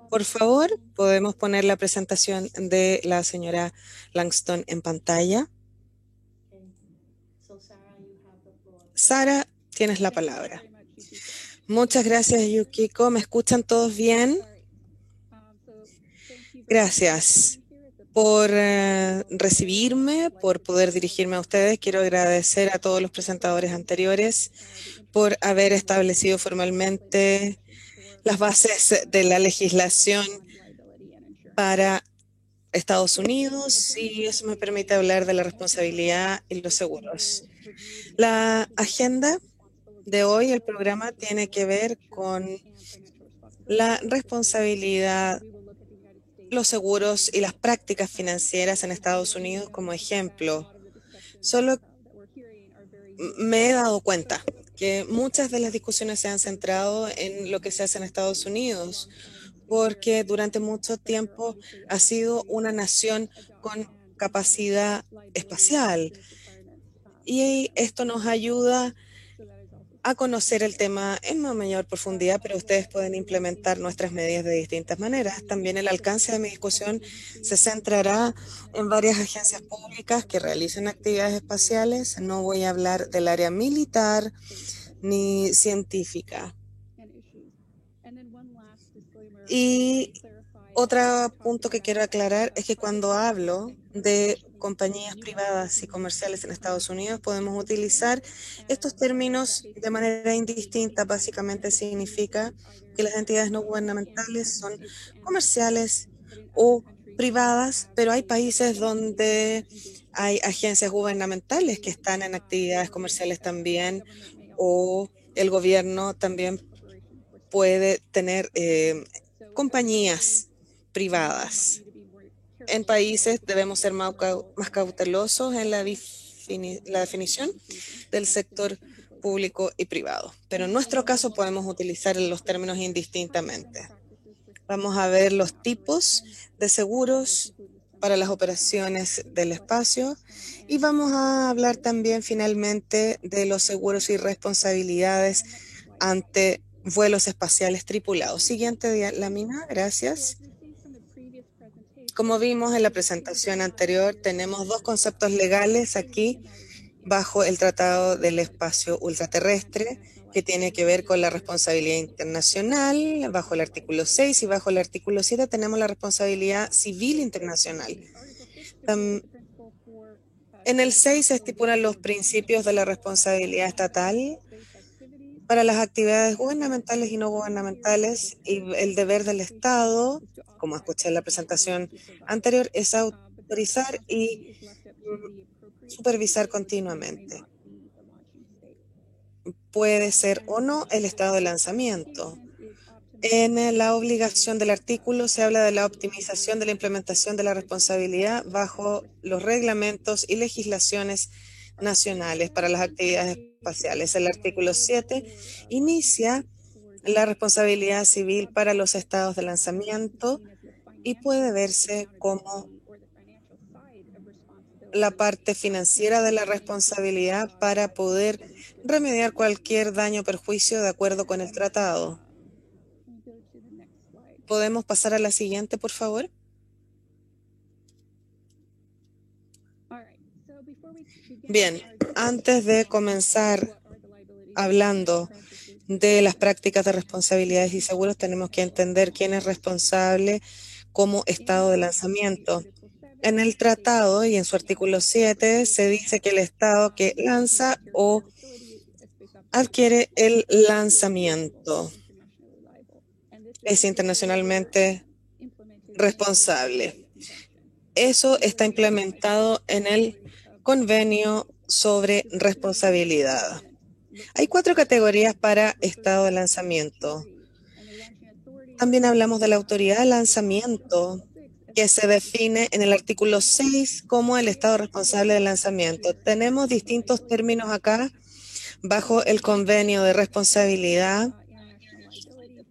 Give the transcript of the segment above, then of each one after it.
Por favor, podemos poner la presentación de la señora Langston en pantalla. Sara, tienes la palabra. Muchas gracias, Yukiko. ¿Me escuchan todos bien? Gracias por recibirme, por poder dirigirme a ustedes. Quiero agradecer a todos los presentadores anteriores por haber establecido formalmente las bases de la legislación para Estados Unidos y eso me permite hablar de la responsabilidad y los seguros. La agenda de hoy, el programa, tiene que ver con la responsabilidad, los seguros y las prácticas financieras en Estados Unidos como ejemplo. Solo me he dado cuenta que muchas de las discusiones se han centrado en lo que se hace en Estados Unidos, porque durante mucho tiempo ha sido una nación con capacidad espacial. Y esto nos ayuda a conocer el tema en una mayor profundidad, pero ustedes pueden implementar nuestras medidas de distintas maneras. También el alcance de mi discusión se centrará en varias agencias públicas que realizan actividades espaciales. No voy a hablar del área militar ni científica. Y otro punto que quiero aclarar es que cuando hablo de compañías privadas y comerciales en Estados Unidos, podemos utilizar estos términos de manera indistinta. Básicamente significa que las entidades no gubernamentales son comerciales o privadas, pero hay países donde hay agencias gubernamentales que están en actividades comerciales también, o el gobierno también puede tener compañías privadas. En países debemos ser más cautelosos en la definición del sector público y privado. Pero en nuestro caso podemos utilizar los términos indistintamente. Vamos a ver los tipos de seguros para las operaciones del espacio y vamos a hablar también finalmente de los seguros y responsabilidades ante vuelos espaciales tripulados. Siguiente lámina, gracias. Como vimos en la presentación anterior, tenemos dos conceptos legales aquí bajo el Tratado del Espacio Ultraterrestre, que tiene que ver con la responsabilidad internacional, bajo el artículo 6, y bajo el artículo 7 tenemos la responsabilidad civil internacional. En el 6 se estipulan los principios de la responsabilidad estatal para las actividades gubernamentales y no gubernamentales, y el deber del Estado, como escuché en la presentación anterior, es autorizar y supervisar continuamente. Puede ser o no el estado de lanzamiento. En la obligación del artículo se habla de la optimización de la implementación de la responsabilidad bajo los reglamentos y legislaciones nacionales para las actividades espaciales. El artículo 7 inicia la responsabilidad civil para los estados de lanzamiento y puede verse como la parte financiera de la responsabilidad para poder remediar cualquier daño o perjuicio de acuerdo con el tratado. ¿Podemos pasar a la siguiente, por favor? Bien, antes de comenzar hablando de las prácticas de responsabilidades y seguros, tenemos que entender quién es responsable como estado de lanzamiento. En el tratado y en su artículo 7 se dice que el estado que lanza o adquiere el lanzamiento es internacionalmente responsable. Eso está implementado en el Convenio sobre Responsabilidad. Hay 4 categorías para estado de lanzamiento. También hablamos de la autoridad de lanzamiento, que se define en el artículo 6 como el estado responsable del lanzamiento. Tenemos distintos términos acá bajo el convenio de responsabilidad.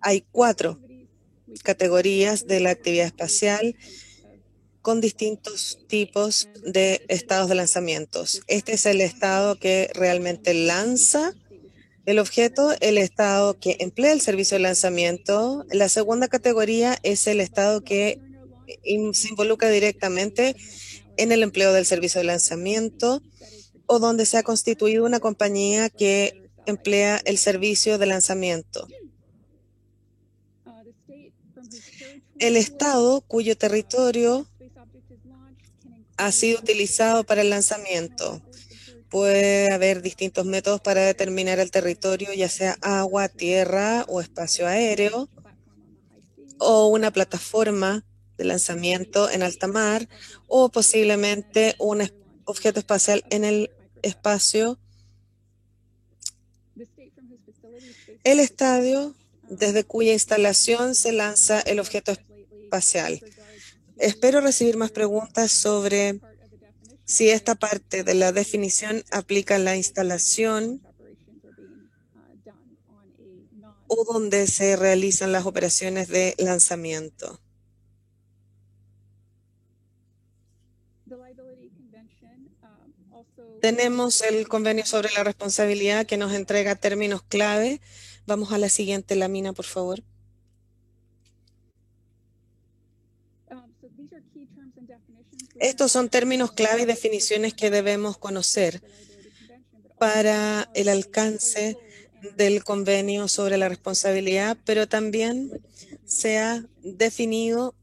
Hay 4 categorías de la actividad espacial con distintos tipos de estados de lanzamientos. Este es el estado que realmente lanza El objeto, el estado que emplea el servicio de lanzamiento. La segunda categoría es el estado que se involucra directamente en el empleo del servicio de lanzamiento o donde se ha constituido una compañía que emplea el servicio de lanzamiento. El estado cuyo territorio ha sido utilizado para el lanzamiento. Puede haber distintos métodos para determinar el territorio, ya sea agua, tierra o espacio aéreo, o una plataforma de lanzamiento en alta mar, o posiblemente un objeto espacial en el espacio. El estadio desde cuya instalación se lanza el objeto espacial. Espero recibir más preguntas sobre si esta parte de la definición aplica a la instalación o donde se realizan las operaciones de lanzamiento. Tenemos el convenio sobre la responsabilidad que nos entrega términos clave. Vamos a la siguiente lámina, por favor. Estos son términos clave y definiciones que debemos conocer para el alcance del convenio sobre la responsabilidad, pero también se ha definido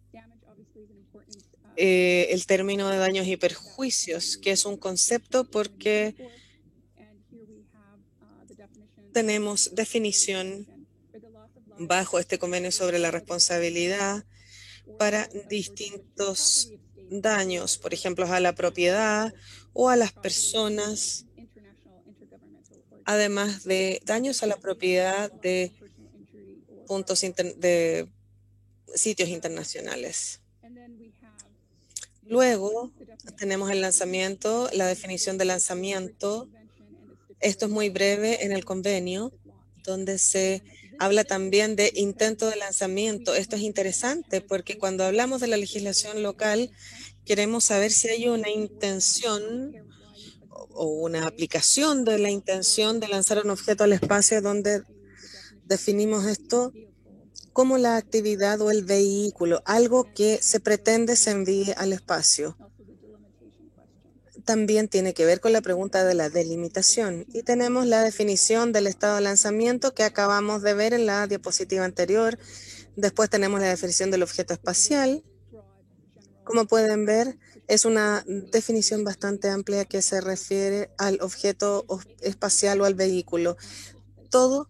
el término de daños y perjuicios, que es un concepto porque tenemos definición bajo este convenio sobre la responsabilidad para distintos daños, por ejemplo, a la propiedad o a las personas, además de daños a la propiedad de de sitios internacionales. Luego tenemos el lanzamiento, la definición de lanzamiento. Esto es muy breve en el convenio, donde se habla también de intento de lanzamiento. Esto es interesante porque cuando hablamos de la legislación local, queremos saber si hay una intención o una aplicación de la intención de lanzar un objeto al espacio, donde definimos esto como la actividad o el vehículo, algo que se pretende se envíe al espacio. También tiene que ver con la pregunta de la delimitación. Y tenemos la definición del estado de lanzamiento que acabamos de ver en la diapositiva anterior. Después tenemos la definición del objeto espacial. Como pueden ver, es una definición bastante amplia que se refiere al objeto espacial o al vehículo. Todo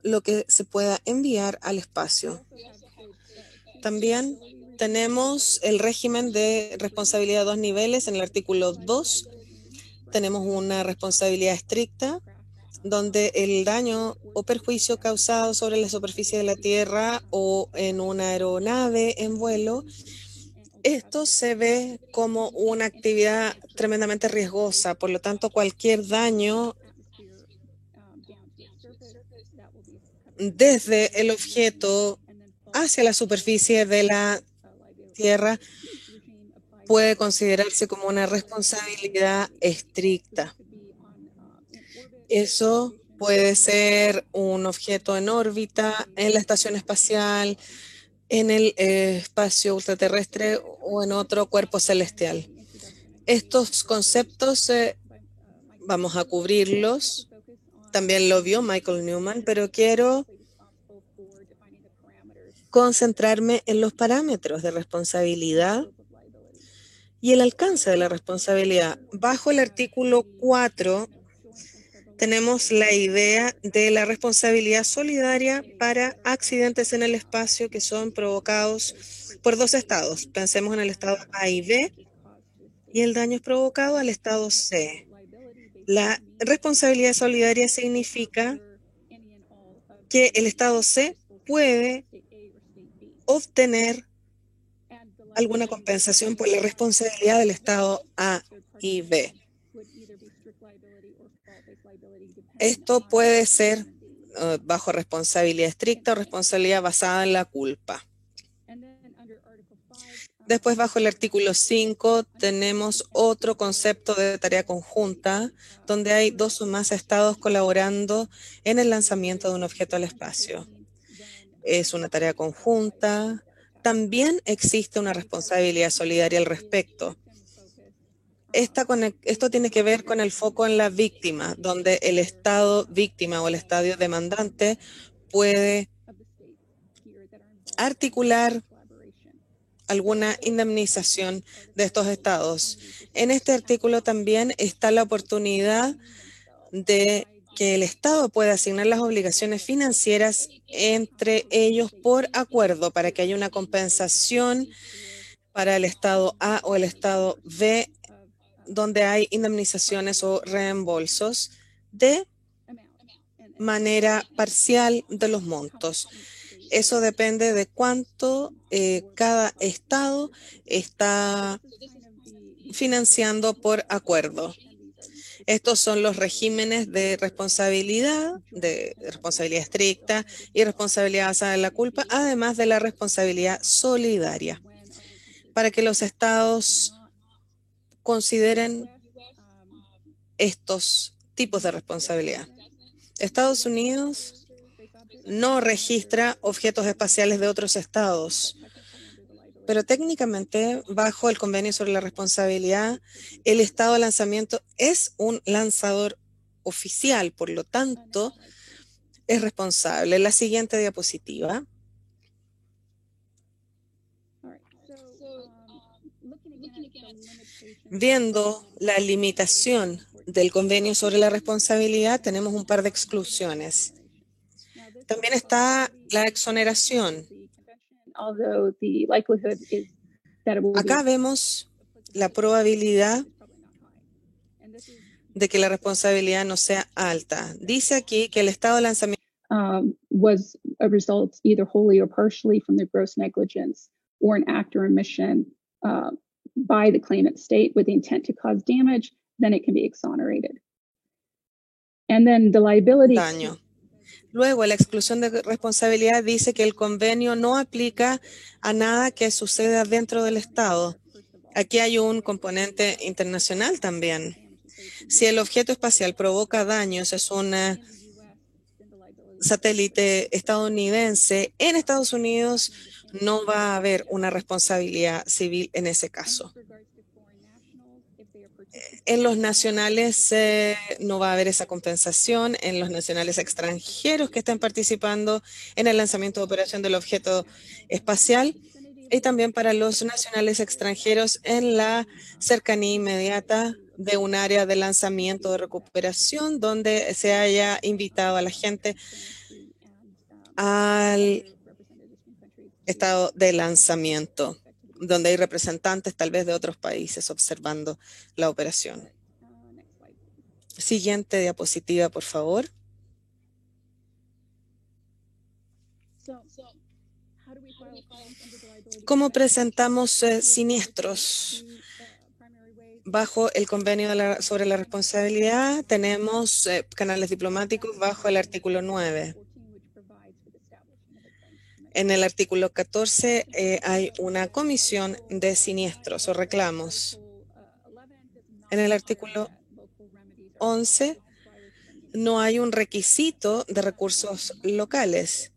lo que se pueda enviar al espacio. También tenemos el régimen de responsabilidad a dos niveles en el artículo 2. Tenemos una responsabilidad estricta, donde el daño o perjuicio causado sobre la superficie de la Tierra o en una aeronave en vuelo, esto se ve como una actividad tremendamente riesgosa. Por lo tanto, cualquier daño desde el objeto hacia la superficie de la Tierra puede considerarse como una responsabilidad estricta. Eso puede ser un objeto en órbita, en la estación espacial, en el espacio ultraterrestre o en otro cuerpo celestial. Estos conceptos vamos a cubrirlos. También lo vio Michael Newman, pero quiero concentrarme en los parámetros de responsabilidad y el alcance de la responsabilidad. Bajo el artículo 4 tenemos la idea de la responsabilidad solidaria para accidentes en el espacio que son provocados por dos estados. Pensemos en el estado A y B y el daño es provocado al estado C. La responsabilidad solidaria significa que el estado C puede obtener alguna compensación por la responsabilidad del estado A y B. Esto puede ser bajo responsabilidad estricta o responsabilidad basada en la culpa. Después, bajo el artículo 5, tenemos otro concepto de tarea conjunta, donde hay dos o más estados colaborando en el lanzamiento de un objeto al espacio. Es una tarea conjunta. También existe una responsabilidad solidaria al respecto. Esto tiene que ver con el foco en la víctima, donde el estado víctima o el estadio demandante puede articular alguna indemnización de estos estados. En este artículo también está la oportunidad de que el Estado pueda asignar las obligaciones financieras entre ellos por acuerdo para que haya una compensación para el Estado A o el Estado B, donde hay indemnizaciones o reembolsos de manera parcial de los montos. Eso depende de cuánto cada estado está financiando por acuerdo. Estos son los regímenes de responsabilidad estricta y responsabilidad basada en la culpa, además de la responsabilidad solidaria, para que los estados consideren estos tipos de responsabilidad. Estados Unidos no registra objetos espaciales de otros estados, pero técnicamente, bajo el Convenio sobre la Responsabilidad, el estado de lanzamiento es un lanzador oficial, por lo tanto, es responsable. La siguiente diapositiva. Viendo la limitación del Convenio sobre la Responsabilidad, tenemos un par de exclusiones. También está la exoneración. Acá vemos la probabilidad de que la responsabilidad no sea alta. Dice aquí que el estado de lanzamiento was a result either wholly or partially from the gross negligence or an act or omission by the claimant state with the intent to cause damage, then it can be exonerated. And then the liability. Daño. Luego, la exclusión de responsabilidad dice que el convenio no aplica a nada que suceda dentro del Estado. Aquí hay un componente internacional también. Si el objeto espacial provoca daños, es un satélite estadounidense, en Estados Unidos no va a haber una responsabilidad civil en ese caso. En los nacionales no va a haber esa compensación. En los nacionales extranjeros que estén participando en el lanzamiento de operación del objeto espacial y también para los nacionales extranjeros en la cercanía inmediata de un área de lanzamiento de recuperación donde se haya invitado a la gente al estado de lanzamiento, donde hay representantes tal vez de otros países observando la operación. Siguiente diapositiva, por favor. ¿Cómo presentamos siniestros? Bajo el convenio sobre la responsabilidad tenemos canales diplomáticos bajo el artículo 9. En el artículo 14 hay una comisión de siniestros o reclamos. En el artículo 11 no hay un requisito de recursos locales.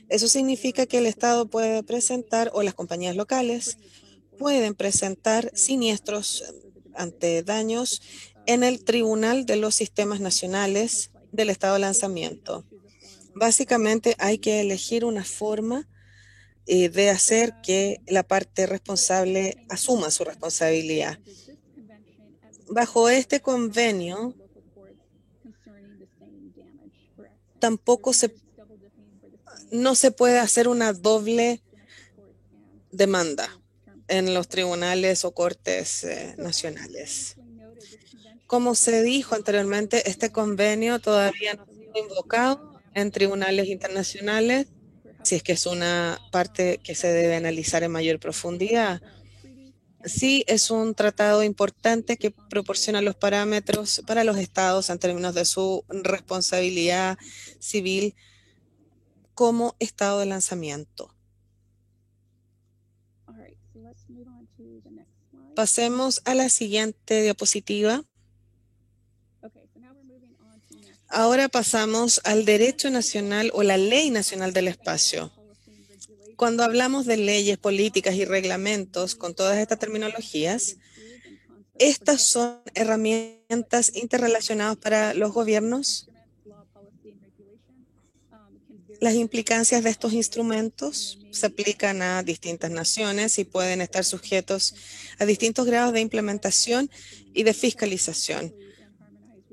Eso significa que el Estado puede presentar, o las compañías locales pueden presentar siniestros ante daños en el Tribunal de los Sistemas Nacionales del Estado de Lanzamiento. Básicamente hay que elegir una forma de hacer que la parte responsable asuma su responsabilidad. Bajo este convenio, tampoco no se puede hacer una doble demanda en los tribunales o cortes nacionales. Como se dijo anteriormente, este convenio todavía no ha sido invocado en tribunales internacionales, si es que es una parte que se debe analizar en mayor profundidad. Sí, es un tratado importante que proporciona los parámetros para los estados en términos de su responsabilidad civil como estado de lanzamiento. Pasemos a la siguiente diapositiva. Ahora pasamos al derecho nacional o la ley nacional del espacio. Cuando hablamos de leyes, políticas y reglamentos con todas estas terminologías, estas son herramientas interrelacionadas para los gobiernos. Las implicancias de estos instrumentos se aplican a distintas naciones y pueden estar sujetos a distintos grados de implementación y de fiscalización.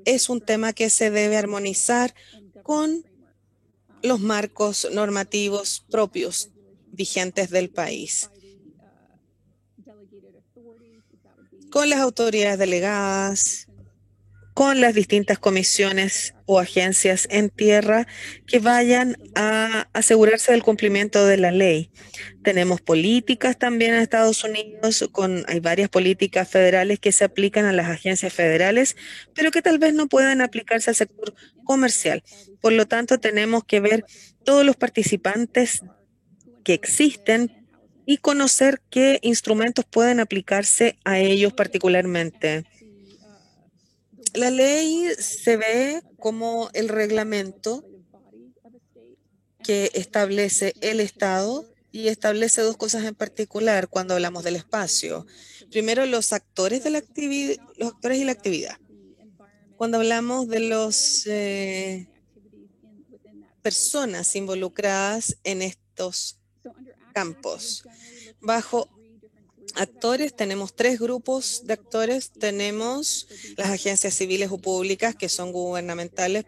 Es un tema que se debe armonizar con los marcos normativos propios vigentes del país, con las autoridades delegadas, con las distintas comisiones o agencias en tierra que vayan a asegurarse del cumplimiento de la ley. Tenemos políticas también en Estados Unidos, hay varias políticas federales que se aplican a las agencias federales, pero que tal vez no puedan aplicarse al sector comercial. Por lo tanto, tenemos que ver todos los participantes que existen y conocer qué instrumentos pueden aplicarse a ellos particularmente. La ley se ve como el reglamento que establece el Estado y establece dos cosas en particular cuando hablamos del espacio. Primero, los actores de la los actores y la actividad. Cuando hablamos de las personas involucradas en estos campos. Bajo actores tenemos tres grupos de actores. Tenemos las agencias civiles o públicas que son gubernamentales.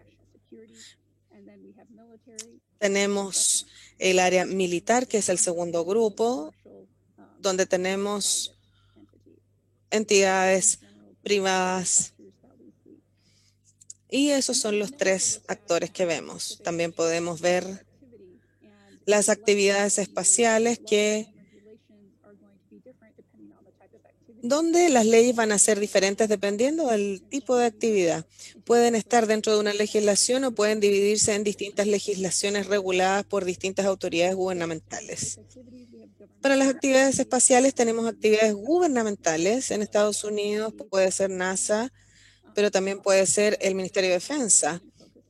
Tenemos el área militar, que es el segundo grupo, donde tenemos entidades privadas. Y esos son los tres actores que vemos. También podemos ver las actividades espaciales donde las leyes van a ser diferentes dependiendo del tipo de actividad. Pueden estar dentro de una legislación o pueden dividirse en distintas legislaciones reguladas por distintas autoridades gubernamentales. Para las actividades espaciales tenemos actividades gubernamentales. En Estados Unidos puede ser NASA, pero también puede ser el Ministerio de Defensa.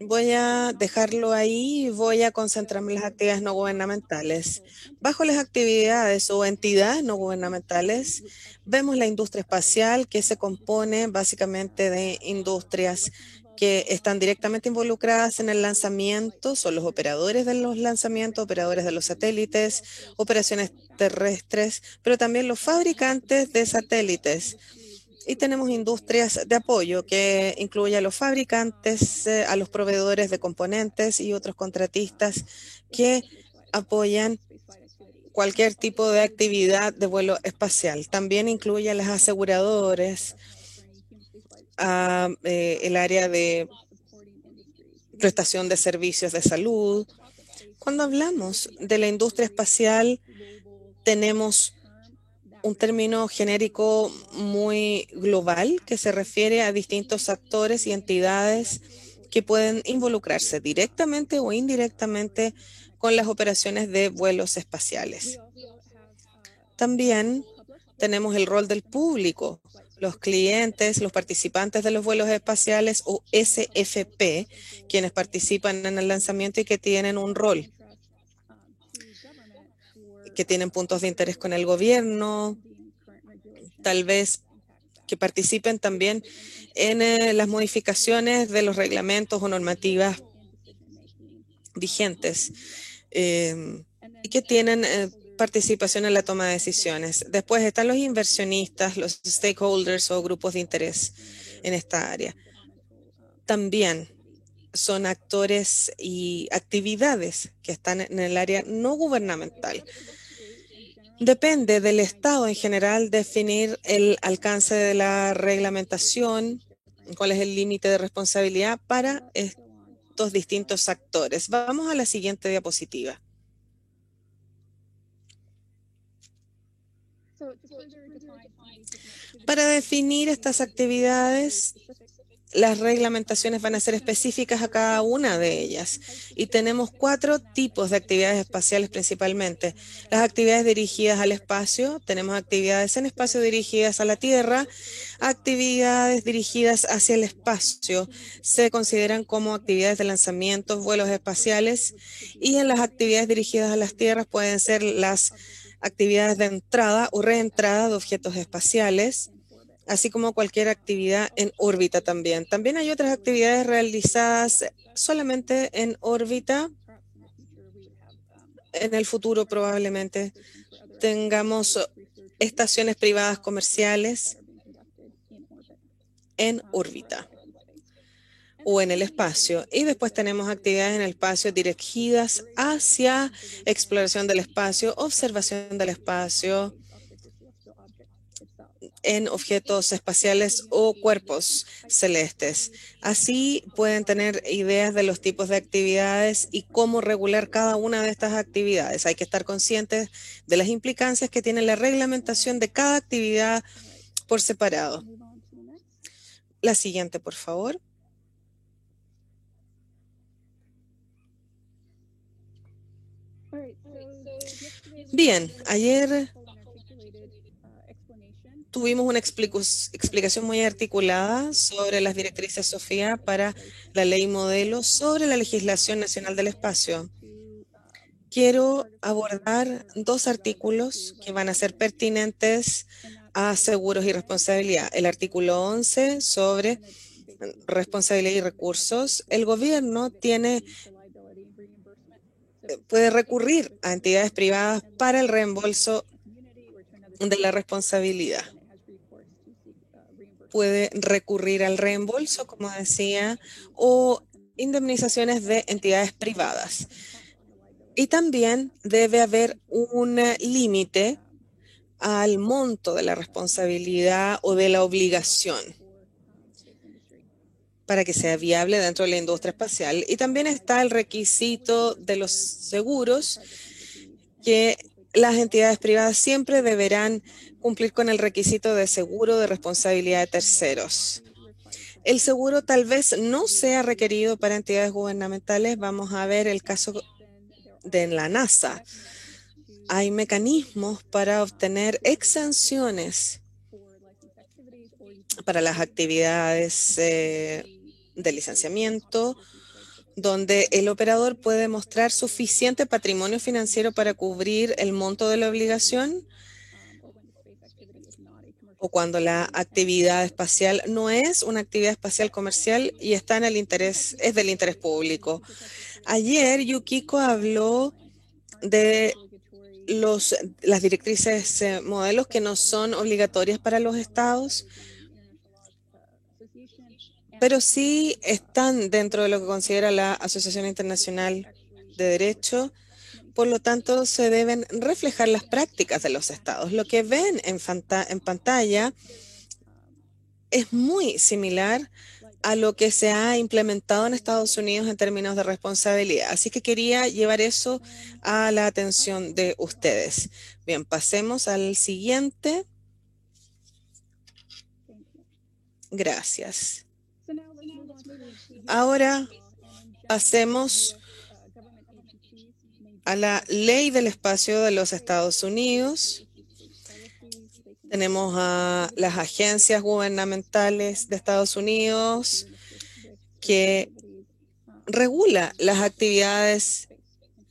Voy a dejarlo ahí y voy a concentrarme en las actividades no gubernamentales. Bajo las actividades o entidades no gubernamentales, vemos la industria espacial, que se compone básicamente de industrias que están directamente involucradas en el lanzamiento, son los operadores de los lanzamientos, operadores de los satélites, operaciones terrestres, pero también los fabricantes de satélites. Y tenemos industrias de apoyo que incluye a los fabricantes, a los proveedores de componentes y otros contratistas que apoyan cualquier tipo de actividad de vuelo espacial. También incluye a las aseguradoras, el área de prestación de servicios de salud. Cuando hablamos de la industria espacial, tenemos un término genérico muy global que se refiere a distintos actores y entidades que pueden involucrarse directamente o indirectamente con las operaciones de vuelos espaciales. También tenemos el rol del público, los clientes, los participantes de los vuelos espaciales o SFP, quienes participan en el lanzamiento y que tienen un rol, que tienen puntos de interés con el gobierno, tal vez que participen también en las modificaciones de los reglamentos o normativas vigentes y que tienen participación en la toma de decisiones. Después están los inversionistas, los stakeholders o grupos de interés en esta área. También son actores y actividades que están en el área no gubernamental. Depende del Estado en general definir el alcance de la reglamentación, cuál es el límite de responsabilidad para estos distintos actores. Vamos a la siguiente diapositiva. Para definir estas actividades, las reglamentaciones van a ser específicas a cada una de ellas. Y tenemos 4 tipos de actividades espaciales principalmente. Las actividades dirigidas al espacio, tenemos actividades en espacio dirigidas a la Tierra, actividades dirigidas hacia el espacio se consideran como actividades de lanzamientos, vuelos espaciales, y en las actividades dirigidas a las tierras pueden ser las actividades de entrada o reentrada de objetos espaciales, así como cualquier actividad en órbita también. También hay otras actividades realizadas solamente en órbita. En el futuro probablemente tengamos estaciones privadas comerciales en órbita o en el espacio. Y después tenemos actividades en el espacio dirigidas hacia exploración del espacio, observación del espacio, en objetos espaciales o cuerpos celestes. Así pueden tener ideas de los tipos de actividades y cómo regular cada una de estas actividades. Hay que estar conscientes de las implicancias que tiene la reglamentación de cada actividad por separado. La siguiente, por favor. Bien, ayer tuvimos una explicación muy articulada sobre las directrices Sofía para la ley modelo sobre la legislación nacional del espacio. Quiero abordar 2 artículos que van a ser pertinentes a seguros y responsabilidad. El artículo 11 sobre responsabilidad y recursos. El gobierno puede recurrir a entidades privadas para el reembolso de la responsabilidad. Puede recurrir al reembolso, como decía, o indemnizaciones de entidades privadas. Y también debe haber un límite al monto de la responsabilidad o de la obligación para que sea viable dentro de la industria espacial. Y también está el requisito de los seguros, que las entidades privadas siempre deberán cumplir con el requisito de seguro de responsabilidad de terceros. El seguro tal vez no sea requerido para entidades gubernamentales. Vamos a ver el caso de la NASA. Hay mecanismos para obtener exenciones para las actividades de licenciamiento, donde el operador puede mostrar suficiente patrimonio financiero para cubrir el monto de la obligación, o cuando la actividad espacial no es una actividad espacial comercial y está en el interés, es del interés público. Ayer Yukiko habló de las directrices modelos que no son obligatorias para los estados, pero sí están dentro de lo que considera la Asociación Internacional de Derecho. Por lo tanto, se deben reflejar las prácticas de los estados. Lo que ven en pantalla es muy similar a lo que se ha implementado en Estados Unidos en términos de responsabilidad. Así que quería llevar eso a la atención de ustedes. Bien, pasemos al siguiente. Gracias. Ahora pasemos a la Ley del Espacio de los Estados Unidos. Tenemos a las agencias gubernamentales de Estados Unidos que regula las actividades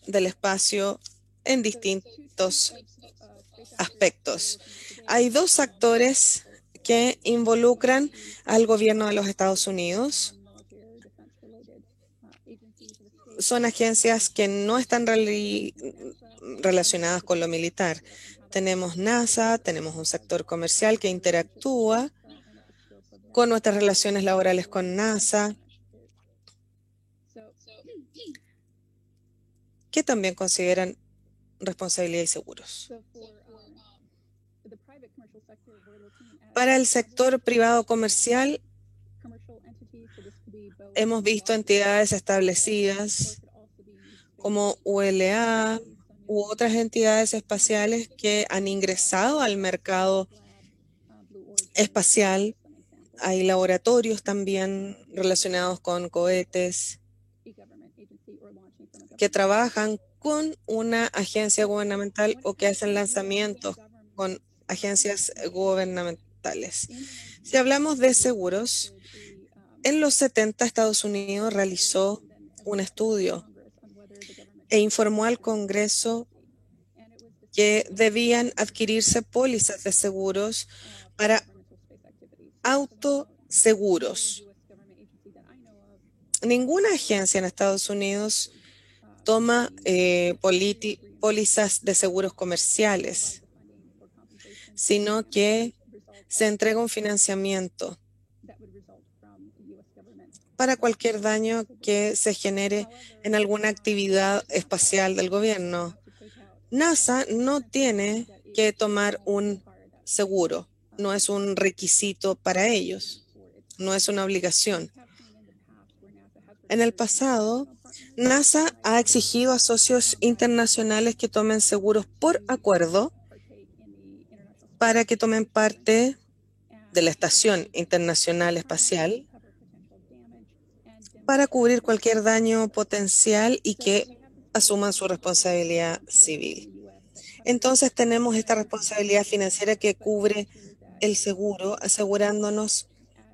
del espacio en distintos aspectos. Hay 2 actores que involucran al gobierno de los Estados Unidos. Son agencias que no están relacionadas con lo militar. Tenemos NASA, tenemos un sector comercial que interactúa con nuestras relaciones laborales con NASA, que también consideran responsabilidad y seguros. Para el sector privado comercial, hemos visto entidades establecidas como ULA u otras entidades espaciales que han ingresado al mercado espacial Hay laboratorios también relacionados con cohetes que trabajan con una agencia gubernamental o que hacen lanzamientos con agencias gubernamentales. Si hablamos de seguros, en los 70 Estados Unidos realizó un estudio e informó al Congreso que debían adquirirse pólizas de seguros para autoseguros. Ninguna agencia en Estados Unidos toma pólizas de seguros comerciales, sino que se entrega un financiamiento para cualquier daño que se genere en alguna actividad espacial del gobierno. NASA no tiene que tomar un seguro, no es un requisito para ellos, no es una obligación. En el pasado, NASA ha exigido a socios internacionales que tomen seguros por acuerdo para que tomen parte de la Estación Internacional Espacial para cubrir cualquier daño potencial y que asuman su responsabilidad civil. Entonces tenemos esta responsabilidad financiera que cubre el seguro, asegurándonos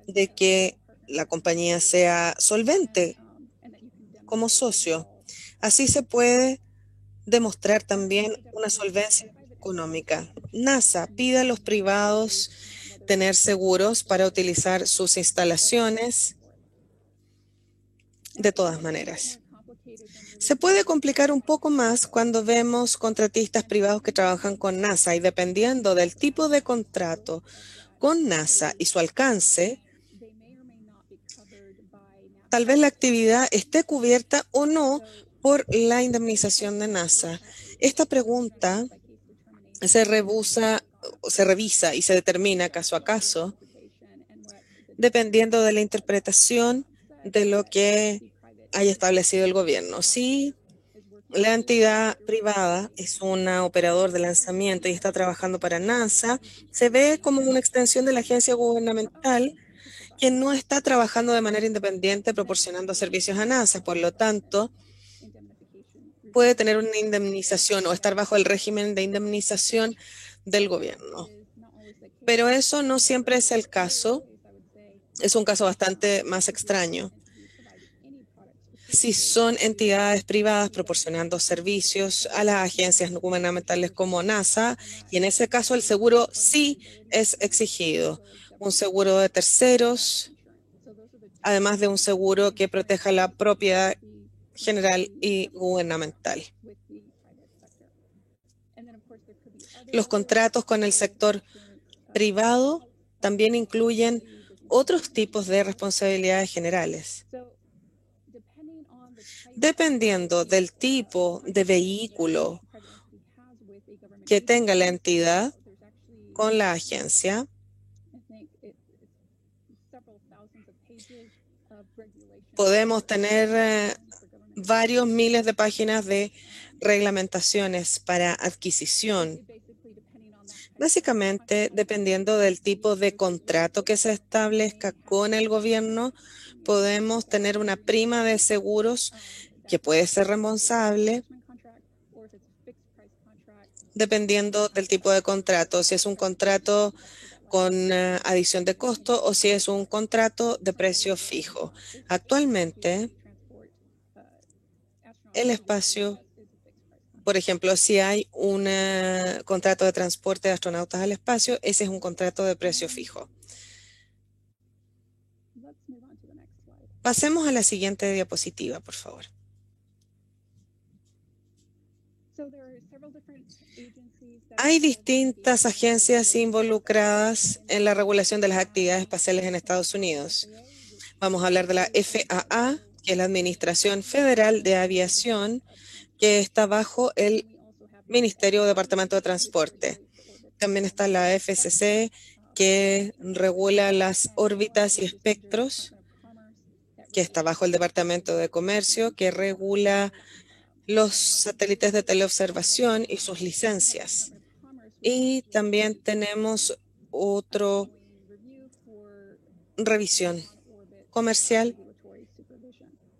de que la compañía sea solvente como socio. Así se puede demostrar también una solvencia económica. NASA pide a los privados tener seguros para utilizar sus instalaciones de todas maneras. Se puede complicar un poco más cuando vemos contratistas privados que trabajan con NASA y dependiendo del tipo de contrato con NASA y su alcance, tal vez la actividad esté cubierta o no por la indemnización de NASA. Esta pregunta se revisa y se determina caso a caso, dependiendo de la interpretación de lo que haya establecido el gobierno. Si la entidad privada es un operador de lanzamiento y está trabajando para NASA, se ve como una extensión de la agencia gubernamental que no está trabajando de manera independiente proporcionando servicios a NASA. Por lo tanto, puede tener una indemnización o estar bajo el régimen de indemnización del gobierno. Pero eso no siempre es el caso. Es un caso bastante más extraño. Si son entidades privadas proporcionando servicios a las agencias gubernamentales como NASA, y en ese caso el seguro sí es exigido. Un seguro de terceros, además de un seguro que proteja la propiedad general y gubernamental. Los contratos con el sector privado también incluyen otros tipos de responsabilidades generales. Dependiendo del tipo de vehículo que tenga la entidad con la agencia, podemos tener varios miles de páginas de reglamentaciones para adquisición. Básicamente, dependiendo del tipo de contrato que se establezca con el gobierno, podemos tener una prima de seguros que puede ser reembolsable dependiendo del tipo de contrato, si es un contrato con adición de costo o si es un contrato de precio fijo. Actualmente, el espacio, por ejemplo, si hay un contrato de transporte de astronautas al espacio, ese es un contrato de precio fijo. Pasemos a la siguiente diapositiva, por favor. Hay distintas agencias involucradas en la regulación de las actividades espaciales en Estados Unidos. Vamos a hablar de la FAA, que es la Administración Federal de Aviación, que está bajo el Ministerio o Departamento de Transporte. También está la FCC, que regula las órbitas y espectros, que está bajo el Departamento de Comercio, que regula los satélites de teleobservación y sus licencias. Y también tenemos otro revisión comercial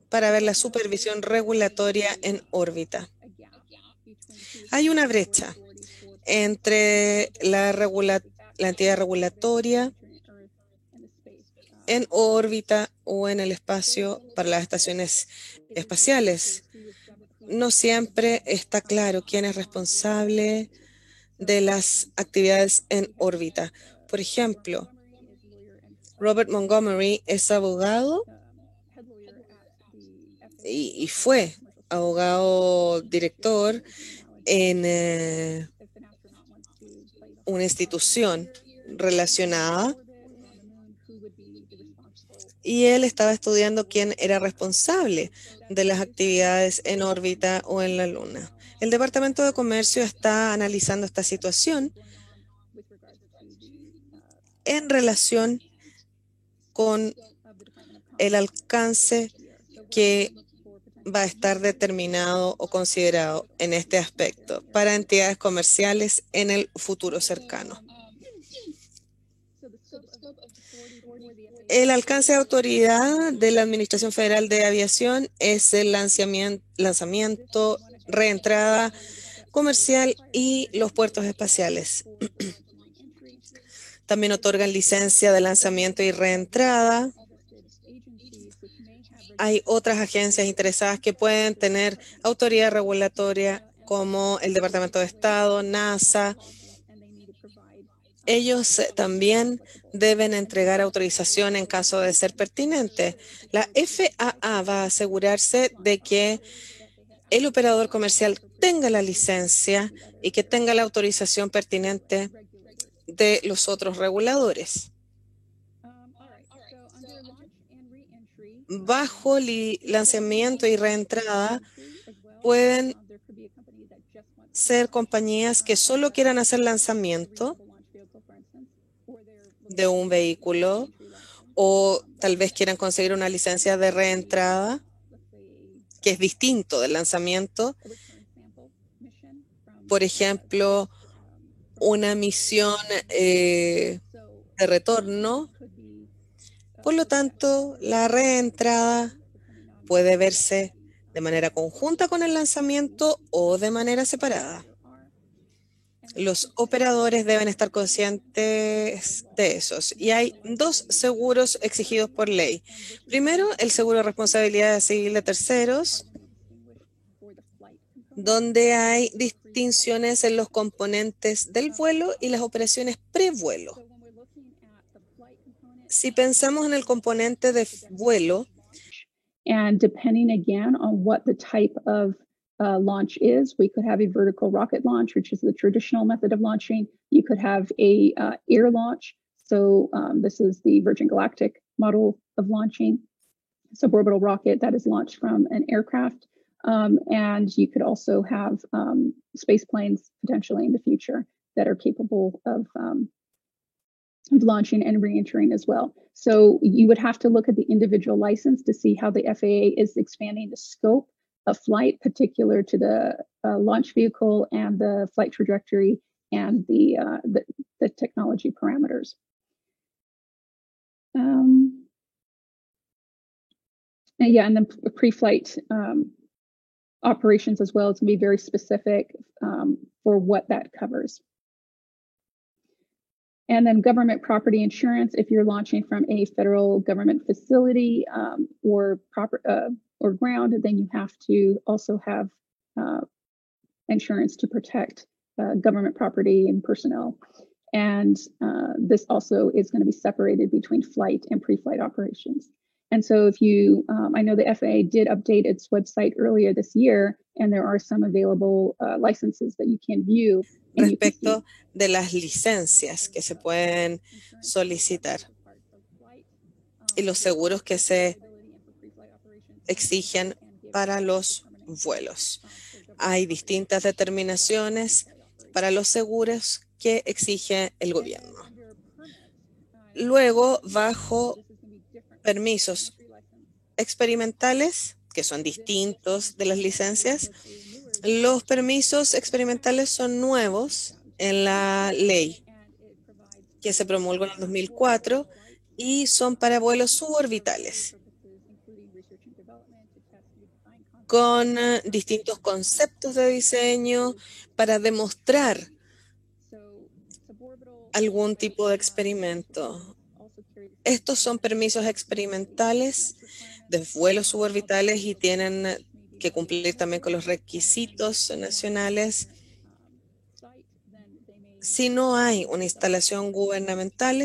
para ver la supervisión regulatoria en órbita. Hay una brecha entre la entidad regulatoria en órbita o en el espacio para las estaciones espaciales. No siempre está claro quién es responsable de las actividades en órbita. Por ejemplo, Robert Montgomery es abogado y fue abogado director en una institución relacionada, y él estaba estudiando quién era responsable de las actividades en órbita o en la Luna. El Departamento de Comercio está analizando esta situación en relación con el alcance que va a estar determinado o considerado en este aspecto para entidades comerciales en el futuro cercano. El alcance de autoridad de la Administración Federal de Aviación es el lanzamiento, reentrada comercial y los puertos espaciales. También otorgan licencia de lanzamiento y reentrada. Hay otras agencias interesadas que pueden tener autoridad regulatoria como el Departamento de Estado, NASA. Ellos también deben entregar autorización en caso de ser pertinente. La FAA va a asegurarse de que el operador comercial tenga la licencia y que tenga la autorización pertinente de los otros reguladores. Bajo lanzamiento y reentrada pueden ser compañías que solo quieran hacer lanzamiento de un vehículo o tal vez quieran conseguir una licencia de reentrada que es distinto del lanzamiento. Por ejemplo, una misión de retorno. Por lo tanto, la reentrada puede verse de manera conjunta con el lanzamiento o de manera separada. Los operadores deben estar conscientes de esos. Y hay dos seguros exigidos por ley. Primero, el seguro de responsabilidad civil de terceros, donde hay distinciones en los componentes del vuelo y las operaciones prevuelo. Si pensamos en el componente de vuelo, and depending again on what the type of launch is, we could have a vertical rocket launch, which is the traditional method of launching. You could have a air launch. So this is the Virgin Galactic model of launching, suborbital rocket that is launched from an aircraft. And you could also have space planes potentially in the future that are capable of launching and re-entering as well. So you would have to look at the individual license to see how the FAA is expanding the scope of flight, particular to the launch vehicle and the flight trajectory and the technology parameters. And then pre-flight operations as well. It's going to be very specific for what that covers. And then government property insurance, if you're launching from a federal government facility or ground, then you have to also have insurance to protect government property and personnel. And this also is going to be separated between flight and pre-flight operations. And so if you, I know the FAA did update its website earlier this year, and there are some available licenses that you can view. Respecto de las licencias que se pueden solicitar y los seguros que se exigen para los vuelos. Hay distintas determinaciones para los seguros que exige el gobierno. Luego, bajo permisos experimentales, que son distintos de las licencias, los permisos experimentales son nuevos en la ley que se promulgó en el 2004 y son para vuelos suborbitales, con distintos conceptos de diseño para demostrar algún tipo de experimento. Estos son permisos experimentales de vuelos suborbitales y tienen que cumplir también con los requisitos nacionales. Si no hay una instalación gubernamental,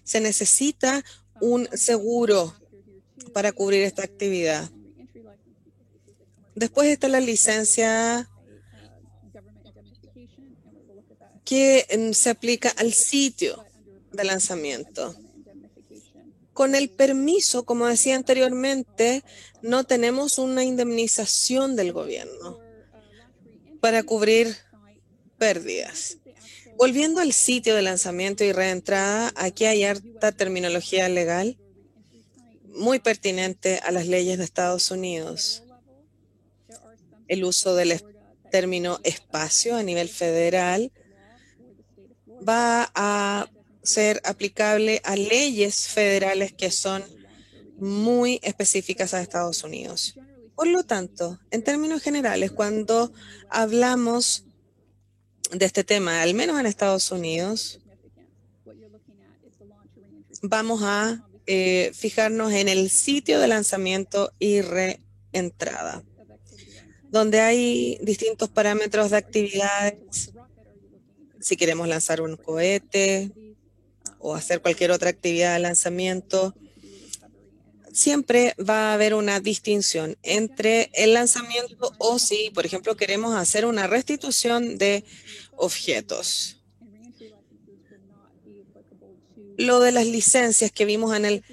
se necesita un seguro para cubrir esta actividad. Después está la licencia que se aplica al sitio de lanzamiento. Con el permiso, como decía anteriormente, no tenemos una indemnización del gobierno para cubrir pérdidas. Volviendo al sitio de lanzamiento y reentrada, aquí hay harta terminología legal muy pertinente a las leyes de Estados Unidos. El uso del término espacio a nivel federal va a ser aplicable a leyes federales que son muy específicas a Estados Unidos. Por lo tanto, en términos generales, cuando hablamos de este tema, al menos en Estados Unidos, vamos a fijarnos en el sitio de lanzamiento y reentrada, donde hay distintos parámetros de actividades. Si queremos lanzar un cohete o hacer cualquier otra actividad de lanzamiento, siempre va a haber una distinción entre el lanzamiento o si, por ejemplo, queremos hacer una restitución de objetos. Lo de las licencias que vimos en el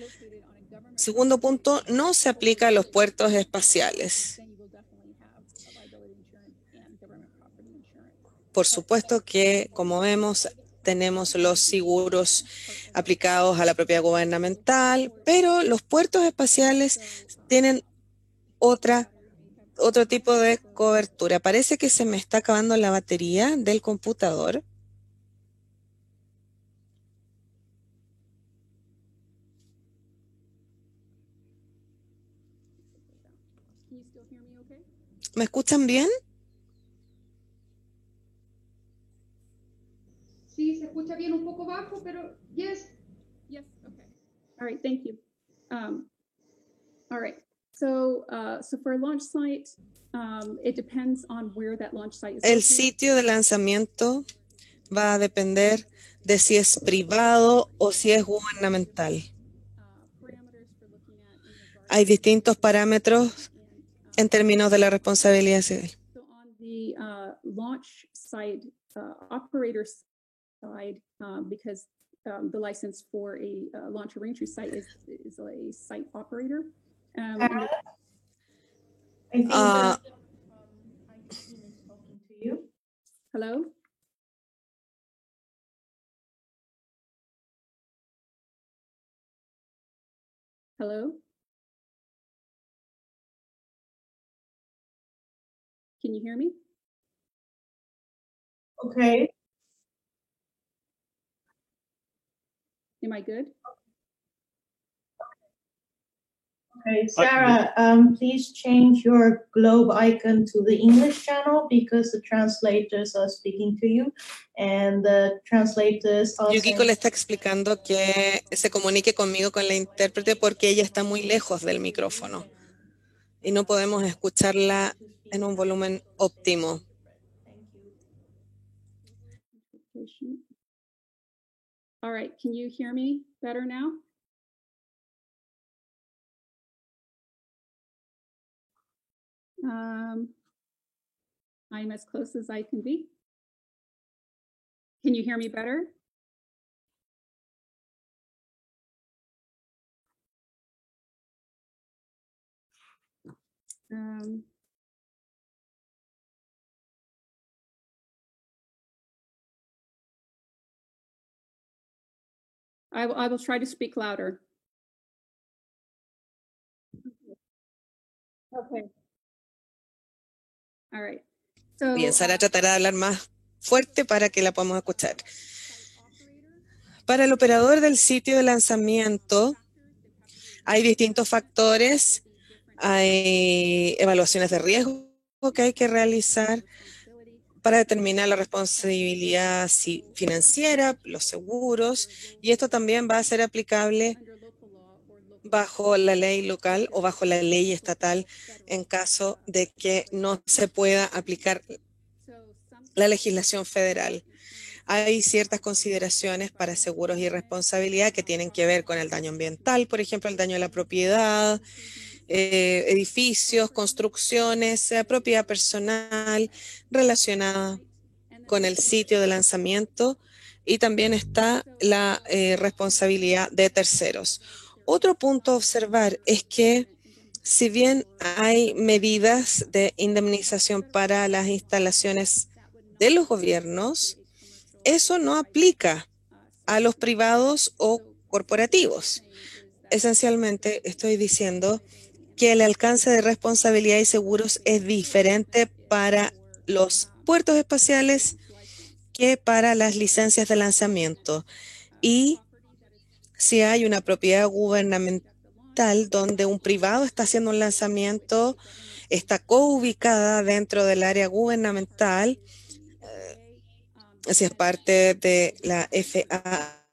segundo punto no se aplica a los puertos espaciales. Por supuesto que, como vemos, tenemos los seguros aplicados a la propiedad gubernamental, pero los puertos espaciales tienen otro tipo de cobertura. Parece que se me está acabando la batería del computador. ¿Me escuchan bien? Sí, se escucha bien, un poco bajo, pero yes. Yes, okay. All right, thank you. All right. So for a launch site, it depends on where that launch site is. El sitio de lanzamiento va a depender de si es privado o si es gubernamental. Hay distintos parámetros en términos de la responsabilidad civil. So on the launch site operator side, because the license for a launch or reentry site is a site operator. I think Ah, IT team is talking to you. Hello? Hello? Can you hear me? Okay. Am I good? Okay, Sarah, please change your globe icon to the English channel because the translators are speaking to you, and the translators are Yukiko le está explicando que se comunique conmigo con la intérprete porque ella está muy lejos del micrófono y no podemos escucharla en un volumen óptimo. All right, can you hear me better now? I'm as close as I can be. Can you hear me better? I will try to speak louder. Okay. All right. Bien, Sara tratará de hablar más fuerte para que la podamos escuchar. Para el operador del sitio de lanzamiento hay distintos factores, hay evaluaciones de riesgo que hay que realizar para determinar la responsabilidad financiera, los seguros, y esto también va a ser aplicable bajo la ley local o bajo la ley estatal en caso de que no se pueda aplicar la legislación federal. Hay ciertas consideraciones para seguros y responsabilidad que tienen que ver con el daño ambiental, por ejemplo, el daño a la propiedad, edificios, construcciones, propiedad personal relacionada con el sitio de lanzamiento, y también está la responsabilidad de terceros. Otro punto a observar es que si bien hay medidas de indemnización para las instalaciones de los gobiernos, eso no aplica a los privados o corporativos. Esencialmente estoy diciendo que el alcance de responsabilidad y seguros es diferente para los puertos espaciales que para las licencias de lanzamiento. Y si hay una propiedad gubernamental donde un privado está haciendo un lanzamiento, está coubicada dentro del área gubernamental, si es parte de la FAA,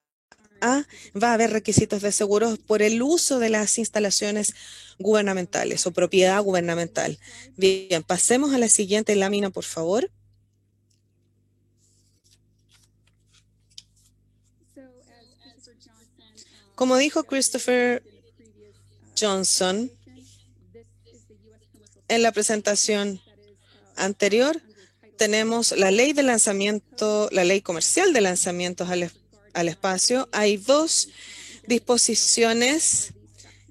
va a haber requisitos de seguros por el uso de las instalaciones gubernamentales o propiedad gubernamental. Bien, pasemos a la siguiente lámina, por favor. Como dijo Christopher Johnson en la presentación anterior, tenemos la ley de lanzamiento, la ley comercial de lanzamientos al espacio. Hay dos disposiciones.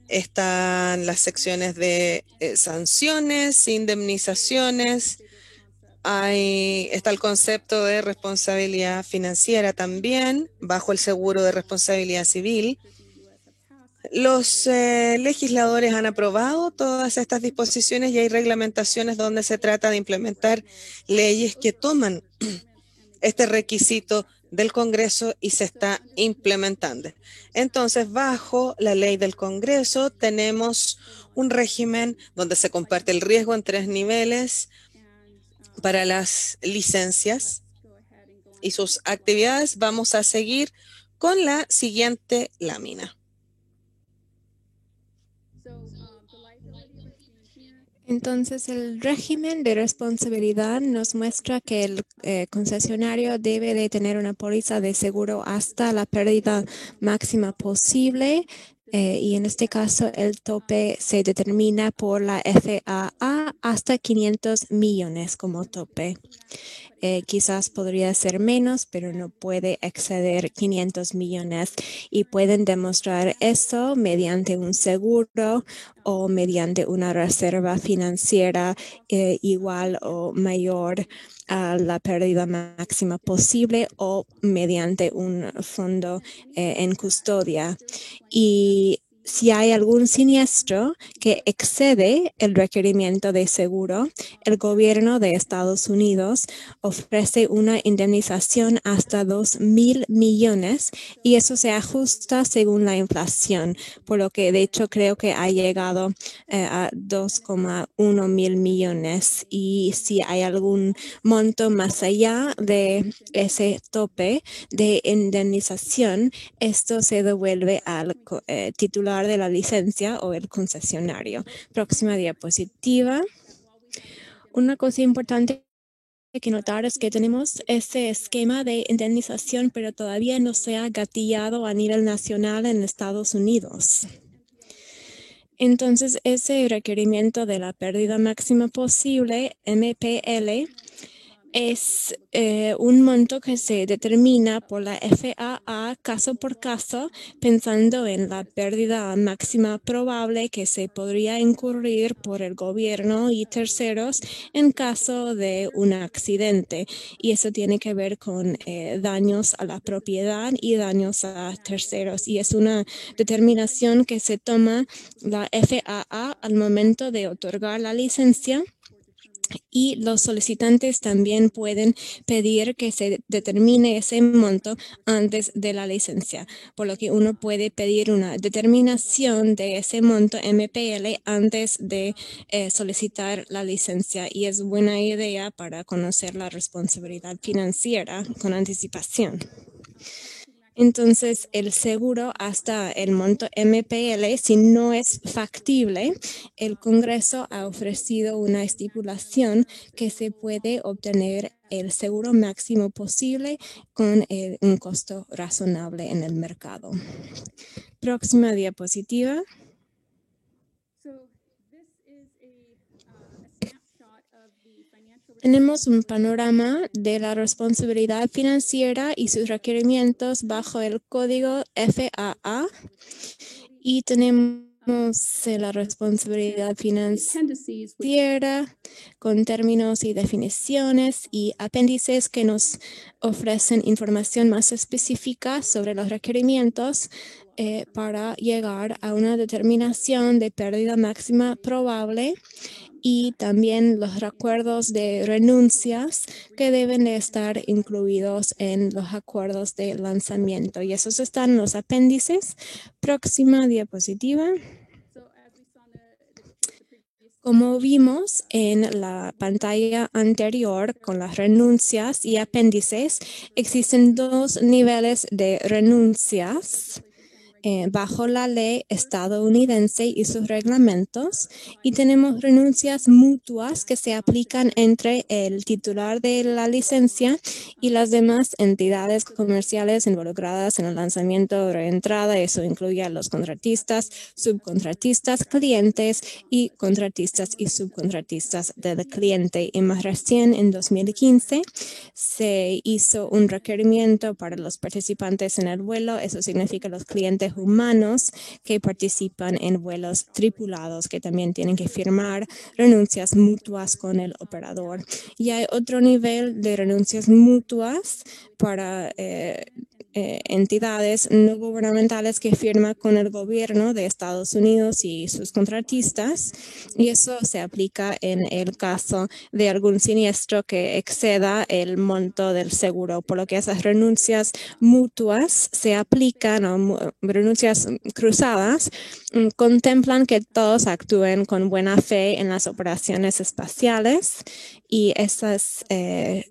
Están las secciones de sanciones, indemnizaciones. Está el concepto de responsabilidad financiera también, bajo el seguro de responsabilidad civil. Los legisladores han aprobado todas estas disposiciones y hay reglamentaciones donde se trata de implementar leyes que toman este requisito del Congreso y se está implementando. Entonces, bajo la ley del Congreso tenemos un régimen donde se comparte el riesgo en 3 niveles para las licencias y sus actividades. Vamos a seguir con la siguiente lámina. Entonces, el régimen de responsabilidad nos muestra que el concesionario debe de tener una póliza de seguro hasta la pérdida máxima posible. Y en este caso, el tope se determina por la FAA hasta 500 millones como tope. Quizás podría ser menos, pero no puede exceder 500 millones y pueden demostrar eso mediante un seguro o mediante una reserva financiera igual o mayor a la pérdida máxima posible o mediante un fondo en custodia. Y si hay algún siniestro que excede el requerimiento de seguro, el gobierno de Estados Unidos ofrece una indemnización hasta 2.000 millones y eso se ajusta según la inflación, por lo que de hecho creo que ha llegado a 2,1 mil millones. Y si hay algún monto más allá de ese tope de indemnización, esto se devuelve al titular de la licencia o el concesionario. Próxima diapositiva. Una cosa importante que notar es que tenemos ese esquema de indemnización, pero todavía no se ha gatillado a nivel nacional en Estados Unidos. Entonces, ese requerimiento de la pérdida máxima posible, MPL, es un monto que se determina por la FAA caso por caso, pensando en la pérdida máxima probable que se podría incurrir por el gobierno y terceros en caso de un accidente. Y eso tiene que ver con daños a la propiedad y daños a terceros. Y es una determinación que se toma la FAA al momento de otorgar la licencia. Y los solicitantes también pueden pedir que se determine ese monto antes de la licencia, por lo que uno puede pedir una determinación de ese monto MPL antes de solicitar la licencia. Y es buena idea para conocer la responsabilidad financiera con anticipación. Entonces, el seguro hasta el monto MPL, si no es factible, el Congreso ha ofrecido una estipulación que se puede obtener el seguro máximo posible con un costo razonable en el mercado. Próxima diapositiva. Tenemos un panorama de la responsabilidad financiera y sus requerimientos bajo el código FAA y tenemos la responsabilidad financiera con términos y definiciones y apéndices que nos ofrecen información más específica sobre los requerimientos para llegar a una determinación de pérdida máxima probable y también los acuerdos de renuncias que deben de estar incluidos en los acuerdos de lanzamiento. Y esos están en los apéndices. Próxima diapositiva. Como vimos en la pantalla anterior con las renuncias y apéndices, existen dos niveles de renuncias bajo la ley estadounidense y sus reglamentos, y tenemos renuncias mutuas que se aplican entre el titular de la licencia y las demás entidades comerciales involucradas en el lanzamiento o reentrada. Eso incluye a los contratistas, subcontratistas, clientes y contratistas y subcontratistas del cliente. Y más recién, en 2015, se hizo un requerimiento para los participantes en el vuelo. Eso significa los clientes humanos que participan en vuelos tripulados, que también tienen que firmar renuncias mutuas con el operador. Y hay otro nivel de renuncias mutuas para entidades no gubernamentales que firman con el gobierno de Estados Unidos y sus contratistas, y eso se aplica en el caso de algún siniestro que exceda el monto del seguro, por lo que esas renuncias mutuas se aplican, o renuncias cruzadas, contemplan que todos actúen con buena fe en las operaciones espaciales, y esas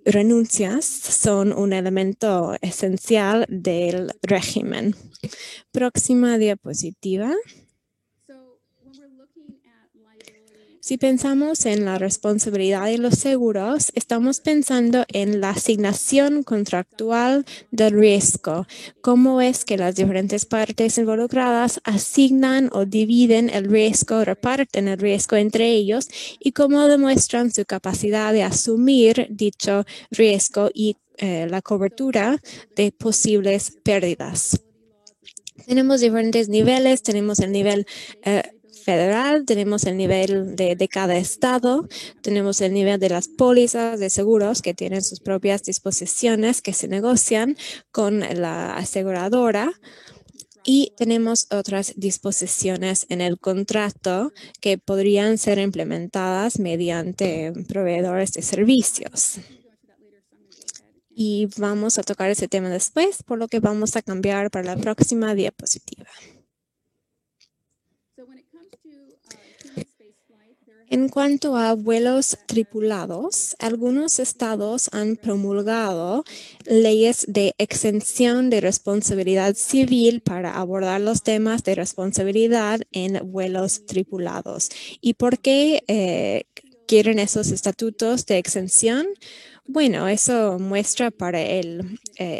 renuncias son un elemento esencial del régimen. Próxima diapositiva. Si pensamos en la responsabilidad de los seguros, estamos pensando en la asignación contractual del riesgo. Cómo es que las diferentes partes involucradas asignan o dividen el riesgo, reparten el riesgo entre ellos, y cómo demuestran su capacidad de asumir dicho riesgo y la cobertura de posibles pérdidas. Tenemos diferentes niveles. Tenemos el nivel federal, tenemos el nivel de cada estado, tenemos el nivel de las pólizas de seguros que tienen sus propias disposiciones que se negocian con la aseguradora, y tenemos otras disposiciones en el contrato que podrían ser implementadas mediante proveedores de servicios. Y vamos a tocar ese tema después, por lo que vamos a cambiar para la próxima diapositiva. En cuanto a vuelos tripulados, algunos estados han promulgado leyes de exención de responsabilidad civil para abordar los temas de responsabilidad en vuelos tripulados. ¿Y por qué quieren esos estatutos de exención? Bueno, eso muestra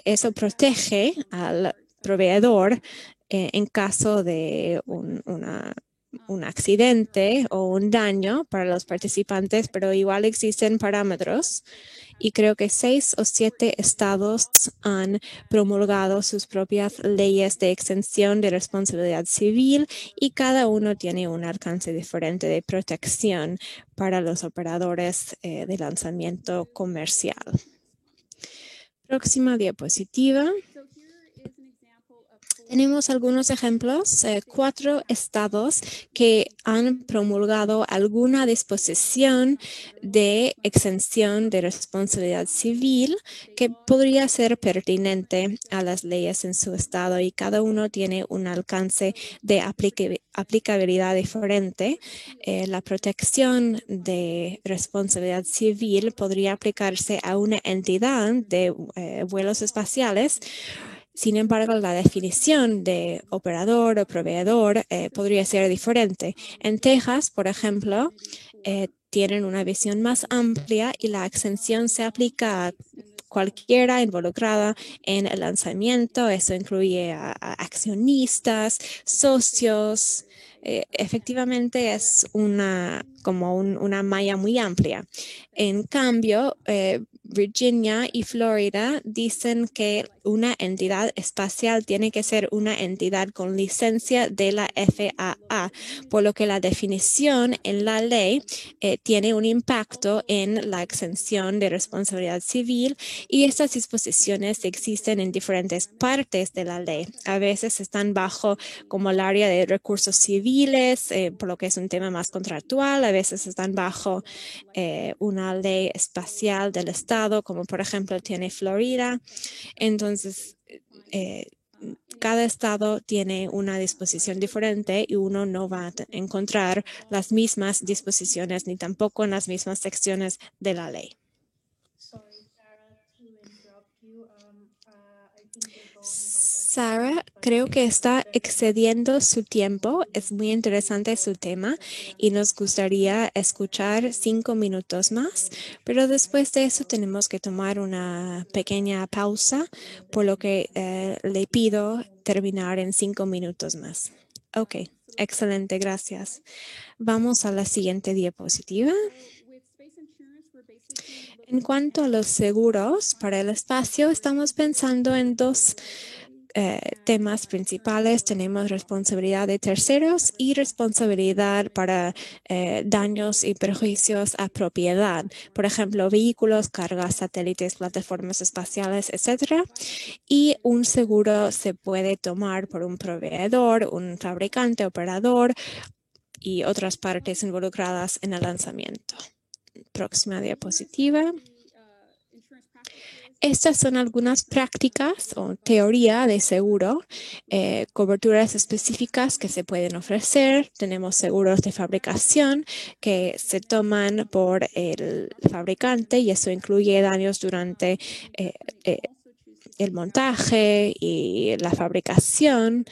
eso protege al proveedor en caso de un accidente o un daño para los participantes, pero igual existen parámetros, y creo que 6 o 7 estados han promulgado sus propias leyes de exención de responsabilidad civil, y cada uno tiene un alcance diferente de protección para los operadores de lanzamiento comercial. Próxima diapositiva. Tenemos algunos ejemplos, 4 estados que han promulgado alguna disposición de exención de responsabilidad civil que podría ser pertinente a las leyes en su estado, y cada uno tiene un alcance de aplicabilidad diferente. La protección de responsabilidad civil podría aplicarse a una entidad de vuelos espaciales. Sin embargo, la definición de operador o proveedor podría ser diferente. En Texas, por ejemplo, tienen una visión más amplia y la exención se aplica a cualquiera involucrada en el lanzamiento. Eso incluye a accionistas, socios. Efectivamente es una malla muy amplia. En cambio, Virginia y Florida dicen que una entidad espacial tiene que ser una entidad con licencia de la FAA, por lo que la definición en la ley tiene un impacto en la exención de responsabilidad civil, y estas disposiciones existen en diferentes partes de la ley. A veces están bajo como el área de recursos civiles, por lo que es un tema más contractual. A veces están bajo una ley espacial del estado, como por ejemplo tiene Florida. Entonces, cada estado tiene una disposición diferente y uno no va a encontrar las mismas disposiciones ni tampoco en las mismas secciones de la ley. Sarah, creo que está excediendo su tiempo. Es muy interesante su tema y nos gustaría escuchar 5 minutos más, pero después de eso tenemos que tomar una pequeña pausa, por lo que le pido terminar en 5 minutos más. Ok, excelente, gracias. Vamos a la siguiente diapositiva. En cuanto a los seguros para el espacio, estamos pensando en 2 temas principales. Tenemos responsabilidad de terceros y responsabilidad para daños y perjuicios a propiedad. Por ejemplo, vehículos, cargas, satélites, plataformas espaciales, etc. Y un seguro se puede tomar por un proveedor, un fabricante, operador y otras partes involucradas en el lanzamiento. Próxima diapositiva. Estas son algunas prácticas o teoría de seguro, coberturas específicas que se pueden ofrecer. Tenemos seguros de fabricación que se toman por el fabricante, y eso incluye daños durante el montaje y la fabricación.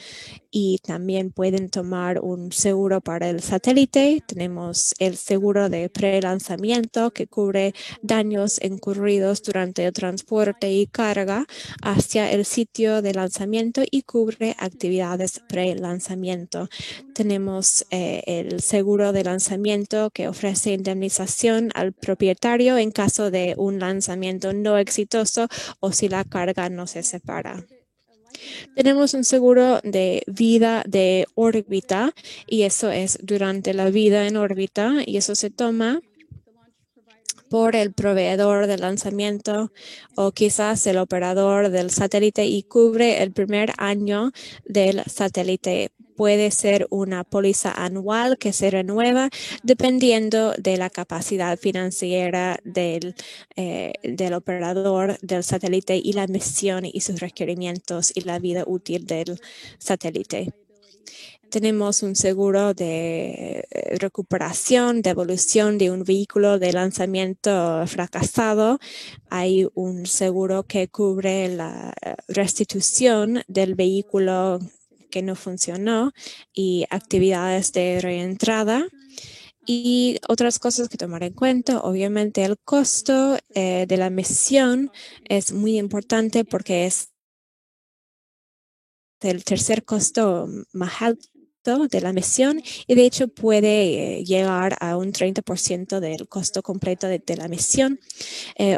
Y también pueden tomar un seguro para el satélite. Tenemos el seguro de pre-lanzamiento que cubre daños incurridos durante el transporte y carga hacia el sitio de lanzamiento y cubre actividades pre-lanzamiento. Tenemos el seguro de lanzamiento que ofrece indemnización al propietario en caso de un lanzamiento no exitoso o si la carga no se separa. Tenemos un seguro de vida de órbita, y eso es durante la vida en órbita, y eso se toma por el proveedor de lanzamiento o quizás el operador del satélite y cubre el primer año del satélite. Puede ser una póliza anual que se renueva dependiendo de la capacidad financiera del operador del satélite y la misión y sus requerimientos y la vida útil del satélite. Tenemos un seguro de recuperación, devolución de un vehículo de lanzamiento fracasado. Hay un seguro que cubre la restitución del vehículo que no funcionó y actividades de reentrada. Y otras cosas que tomar en cuenta, obviamente el costo de la misión es muy importante porque es el tercer costo más alto de la misión, y de hecho puede llegar a un 30% del costo completo de la misión.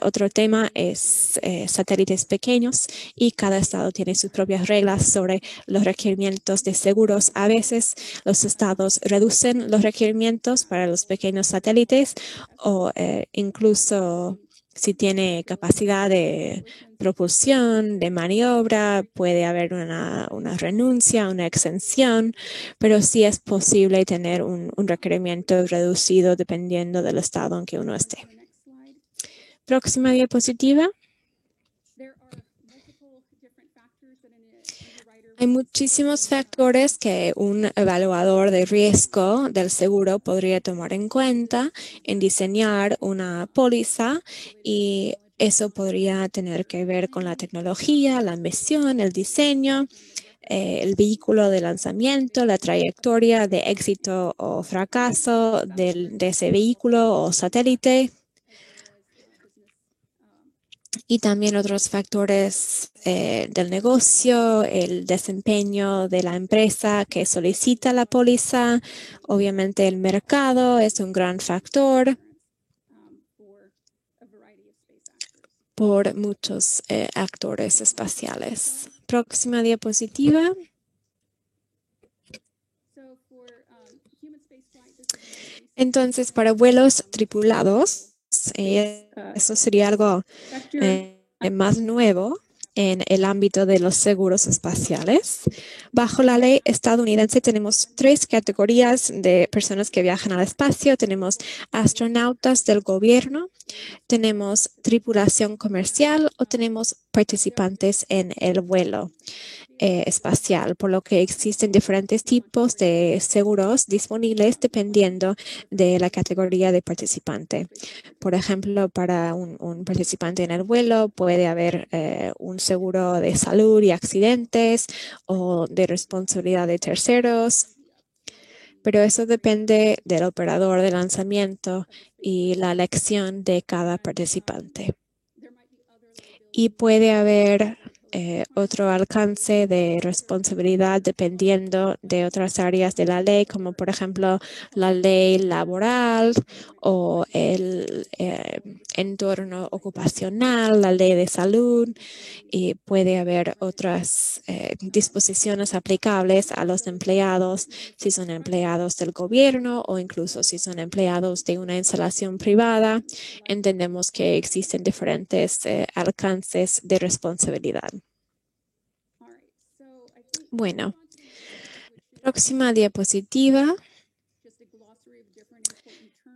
Otro tema es satélites pequeños, y cada estado tiene sus propias reglas sobre los requerimientos de seguros. A veces los estados reducen los requerimientos para los pequeños satélites o incluso si tiene capacidad de propulsión, de maniobra, puede haber una renuncia, una exención, pero sí es posible tener un requerimiento reducido dependiendo del estado en que uno esté. Próxima diapositiva. Hay muchísimos factores que un evaluador de riesgo del seguro podría tomar en cuenta en diseñar una póliza, y eso podría tener que ver con la tecnología, la misión, el diseño, el vehículo de lanzamiento, la trayectoria de éxito o fracaso de ese vehículo o satélite, y también otros factores del negocio, el desempeño de la empresa que solicita la póliza. Obviamente el mercado es un gran factor por muchos actores espaciales. Próxima diapositiva. Entonces, para vuelos tripulados, eso sería algo más nuevo en el ámbito de los seguros espaciales. Bajo la ley estadounidense tenemos 3 categorías de personas que viajan al espacio. Tenemos astronautas del gobierno, tenemos tripulación comercial o tenemos participantes en el vuelo espacial, por lo que existen diferentes tipos de seguros disponibles dependiendo de la categoría de participante. Por ejemplo, para un participante en el vuelo puede haber un seguro de salud y accidentes o de responsabilidad de terceros, pero eso depende del operador de lanzamiento y la elección de cada participante. Y puede haber otro alcance de responsabilidad dependiendo de otras áreas de la ley, como por ejemplo la ley laboral o el entorno ocupacional, la ley de salud, y puede haber otras disposiciones aplicables a los empleados si son empleados del gobierno o incluso si son empleados de una instalación privada. Entendemos que existen diferentes alcances de responsabilidad. Bueno, próxima diapositiva.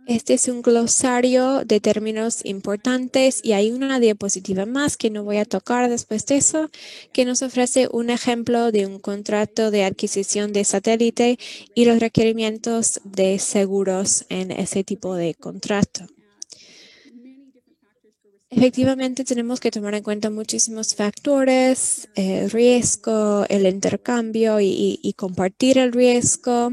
Este es un glosario de términos importantes y hay una diapositiva más que no voy a tocar después de eso, que nos ofrece un ejemplo de un contrato de adquisición de satélite y los requerimientos de seguros en ese tipo de contrato. Efectivamente, tenemos que tomar en cuenta muchísimos factores, el riesgo, el intercambio y compartir el riesgo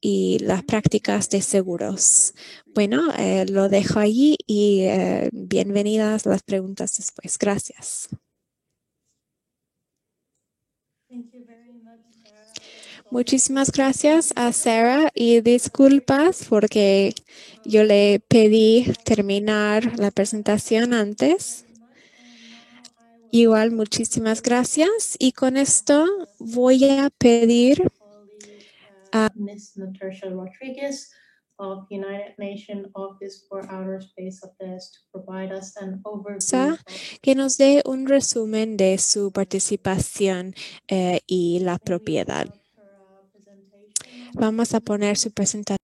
y las prácticas de seguros. Bueno, lo dejo allí y bienvenidas las preguntas después. Gracias. Muchísimas gracias a Sarah y disculpas porque yo le pedí terminar la presentación antes. Igual, muchísimas gracias. Y con esto voy a pedir a Ms. Natasha Rodriguez of United Nations Office for Outer Space Affairs to provide us an overview que nos dé un resumen de su participación y la propiedad. Vamos a poner su presentación.